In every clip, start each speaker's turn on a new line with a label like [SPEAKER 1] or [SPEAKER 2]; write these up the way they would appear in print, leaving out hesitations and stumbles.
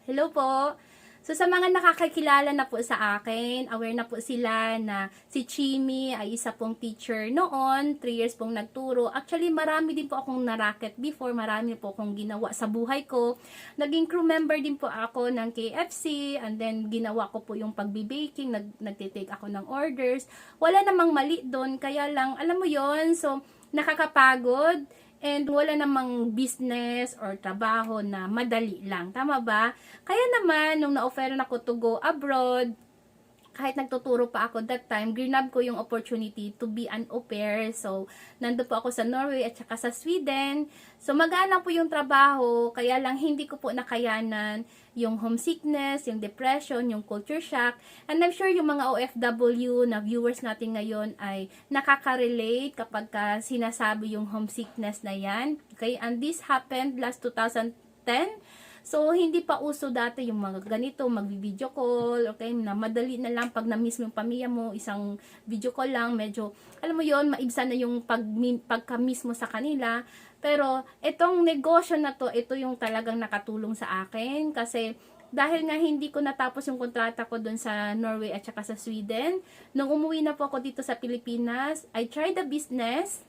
[SPEAKER 1] Hello po. So sa mga nakakakilala na po sa akin, aware na po sila na si Chimmy ay isa pong teacher noon, 3 years pong nagturo. Actually, marami din po akong naraket before, marami po akong ginawa sa buhay ko. Naging crew member din po ako ng KFC, and then ginawa ko po yung pagbibaking, nagtitake ako ng orders. Wala namang mali doon, kaya lang, alam mo yon, so nakakapagod. And wala namang business or trabaho na madali lang. Tama ba? Kaya naman, nung na-offeran ako to go abroad, kahit nagtuturo pa ako that time, grinab ko yung opportunity to be an au pair. So, nando po ako sa Norway at saka sa Sweden. So, magana po yung trabaho, kaya lang hindi ko po nakayanan yung homesickness, yung depression, yung culture shock. And I'm sure yung mga OFW na viewers natin ngayon ay nakaka-relate kapag sinasabi yung homesickness na yan. Okay? And this happened last 2010. So, hindi pa uso dati yung mga ganito, mag-video call, okay, na madali na lang pag na-miss mo yung pamilya mo, isang video call lang, medyo, alam mo yon, maibsan na yung pagka-miss mo sa kanila. Pero, itong negosyo na to, ito yung talagang nakatulong sa akin, kasi, dahil nga hindi ko natapos yung kontrata ko dun sa Norway at saka sa Sweden, nung umuwi na po ako dito sa Pilipinas, I tried the business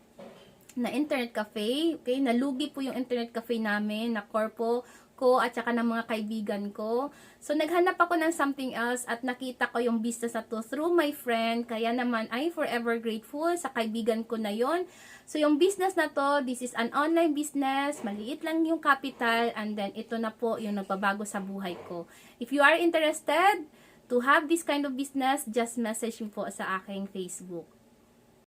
[SPEAKER 1] na internet cafe, okay, nalugi po yung internet cafe namin, na corpo ko at saka ng mga kaibigan ko. So, naghanap ako ng something else at nakita ko yung business na to through my friend. Kaya naman, I'm forever grateful sa kaibigan ko na yon. So, yung business na to, this is an online business. Maliit lang yung capital, and then ito na po yung nagbabago sa buhay ko. If you are interested to have this kind of business, just message mo po sa aking Facebook.